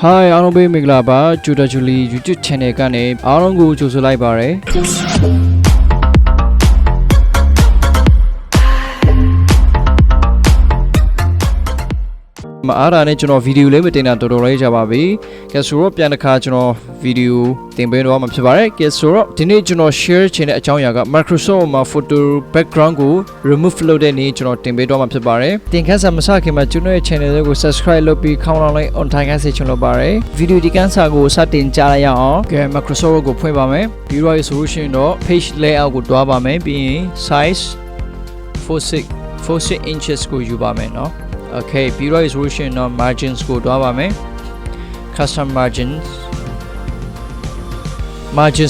Hi, Adobe Miglaba, Tutor Julie, YouTube channel kane, Arongu Josulai Bare. Ara ne video limited na tutorial jaba bi ke suro pyan takha jono video tin pe do ma phit bare ke suro dini jono share chin de achaung ya ka Microsoft ma photo background ko remove လုပ်တဲ့နေ့ကျွန်တော်တင်ပေးတော့မှာဖြစ်ပါတယ်တင်ခန်းစာမစခင်မှာကျွန်တော်ရဲ့ channel လေးကို subscribe လုပ်ပြီးခေါင်းလောင်းလိုက် on ထိုင်ခန်းစေချင်လို့ပါတယ် video ဒီကန်းစာကိုစတင်ကြားလိုက်ရအောင်ကဲ Microsoft ကိုဖွင့်ပါမယ်ပြီးတော့ solution တော့ page layout ကိုတွားပါမယ်ပြီးရင် size 46 inches ကိုယူပါမယ်เนาะOkay, beauty resolution on margins go to custom margins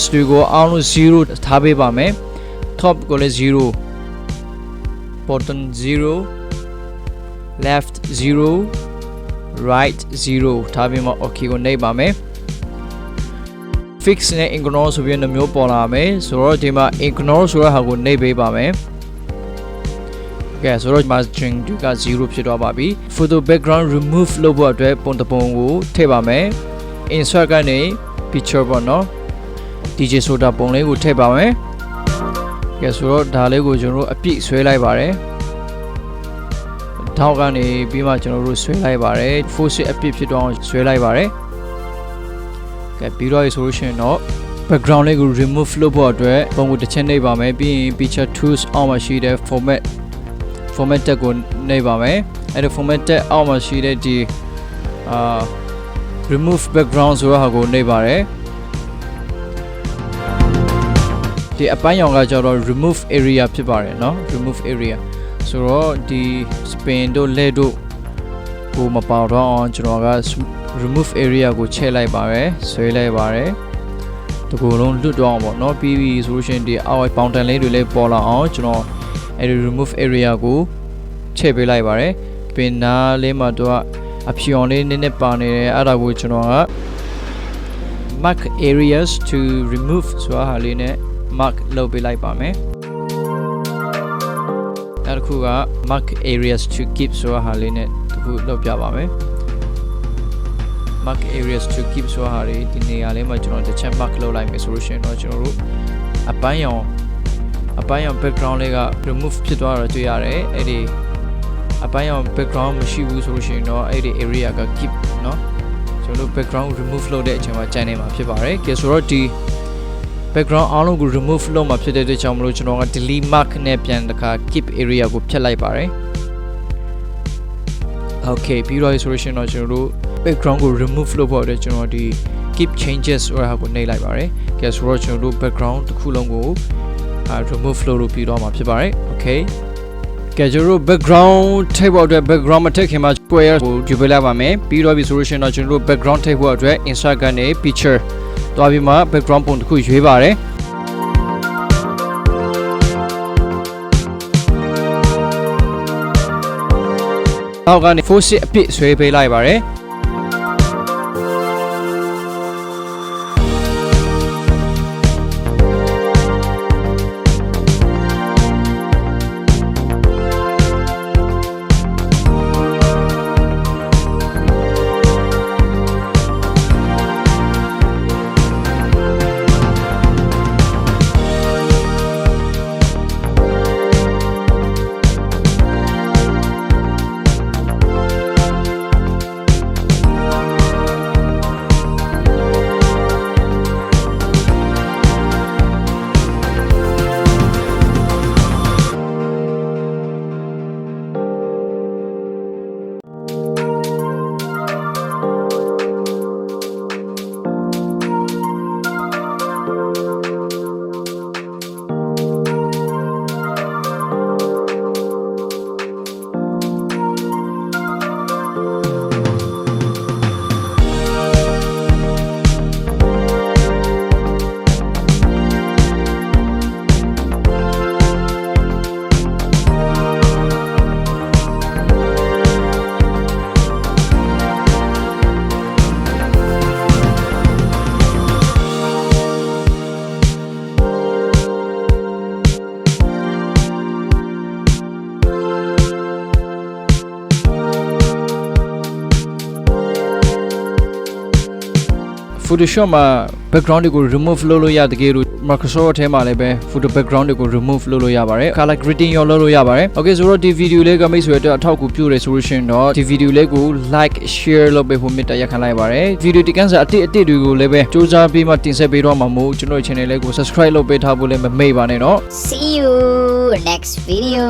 to go on 0 tabe bame top go 0 bottom 0 left 0 right 0 tabe ma okay go nei bame fix ne ignore so bien myo paw la me so ro di ma ignore so ha go nei pe bame Okay, so margin က0ဖြစ်သွားပါပြီ photo background remove လုပ်ဖို့အတွက်ပုံတစ်ပုံကိုထည့်ပါမယ် insert ကနေ picture ပေါ့နော် DJ soda ပုံလေးကိုထည့်ပါမယ် Okay,ဆိုတော့ဒါလေးကိုကျွန်တော်တို့အပြည့်ဆွဲလိုက်ပါတယ်ထောက်ကနေပြီးမှကျွန်တော်တို့ဆွဲလိုက်ပါတယ် force အပြည့်ဖြစ်တော့ဆွဲလိုက်ပါတယ် Okay, ပြီးတော့ solution တော့ background လေးကို remove လုပ်ဖို့အတွက်ပုံကိုတစ်ချက်နှိပ်ပါမယ်ပြီးရင် picture tools အောက်မှာရှိတဲ့ format တက်ကိုနှိပ်ပါမယ်အဲ့ဒါ format တက်အောက်မှာရှိတဲ့ဒီ remove background ဆိုတာဟာကိုနှိပ်ပါတယ်ဒီအပိုင်းရောင်ကကျတော့ remove area ဖြစ်ပါတယ်เนาะ remove area ဆိုတော့ဒီ spin တို့ let တို့ကိုမပေါတော့အောင်ကျွန်တော်က remove area ကိုချဲ့လိုက်ပါတယ်ဆွဲလိုက်ပါတယ်ဒီကိုယ်လုံးလွတ်တော့အောင်ပေါ့เนาะပြီးပြီဆိုလို့ရှိရင်ဒီအောက်ပေါင်တန်လေးတွေလည်းပေါ်လာအောင်ကျွန်တော်အဲ့ဒီ remove area ကိုချဲ့ပေးလိုက်ပါတယ်ပင်နာလေးမှာတော့အဖြူအောင်လေးနည်းနည်းပါနေတယ်အဲ့ဒါကိုကျွန်တော်က mark areas to remove ဆိုတာဟာလေးနဲ့ mark လုပ်ပေးလိုက်ပါမယ်အဲ့ဒါခုက mark areas to keep ဆိုတာဟာလေးနဲ့တခုလုပ်ပြပါမယ် mark areas to keep ဆိုတာဟာလေးဒီနေရာလေးမှာကျွန်တော်တစ်ချက် mark လုပ်လိုက်မယ်ဆိုလို့ရှိရင်တော့ကျွန်တော်တို့အပိုင်းရောင် background လေးက remove ဖြစ်သွားတော့တွေ့ရတယ်အဲ့ဒီအပိုင်းရောင် background မရှိဘူးဆိုလို့ရှိရင်တော့အဲ့ဒီ area က keep เนาะကျွန်တော်တို့ background remove လုပ်တဲ့အချိန်မှာကျန်နေမှာဖြစ်ပါတယ်ကဲဆိုတော့ဒီ background အားလုံးကို remove လုပ်မှာဖြစ်တဲ့အတွက်ကြောင့်မလို့ကျွန်တော်က delete mark နဲ့ပြန်တစ်ခါ keep area ကိုဖြတ်လိုက်ပါတယ် Okay ပြီးတော့ဆိုလို့ရှိရင်တော့ကျွန်တော်တို့ background ကို remove လုပ်ဖို့အတွက်ကျွန်တော်ဒီ keep changes ဆိုတာကိုနှိပ်လိုက်ပါတယ်ကဲဆိုတော့ကျွန်တော်တို့ background တစ်ခုလုံးကိုremove လုပ်ပြီးတော့မှာဖြစ်ပါတယ် Okay ကဲကျွန်တော်တို့ background ထည့်ဖို့အတွက် background မထည့်ခင်မှာ square ကိုယူပေးလိုက်ပါမယ်ပြီးတော့ပြီဆိုလို့ရှိရင်တော့ကျွန်တော်တို့ background ထည့်ဖို့အတွက် insert ကနေ picture တွားပြီးမှ background ပုံတစ်ခုရွေးပါတယ်နောက်ကနေ force အပြည့်ဆွဲပေးလိုက်ပါတယ် Photoshop မှာ background တွေကို remove လုပ်လို့ရတကယ်လို့ Microsoft ထဲမှာလည်းပဲ photo background တွေကို remove လုပ်လို့ရပါတယ် color grading ရောလုပ်လို့ရပါတယ် Okay ဆိုတော့ဒီ video လေးကမိတ်ဆွေတို့အထောက်အကူပြုတယ်ဆိုလို့ရှိရင်တော့ဒီ video လေးကို like share လုပ်ပေးဖို့မေတ္တာရပ်ခံလိုက်ပါတယ် video ဒီကန်းစာအတိတွေကိုလည်းပဲစူးစမ်းပြီးမှတင်ဆက်ပေးတော့မှာမို့ကျွန်တော် channel လေးကို subscribe လုပ်ပေးထားဖို့လည်းမမေ့ပါနဲ့เนาะ See you next video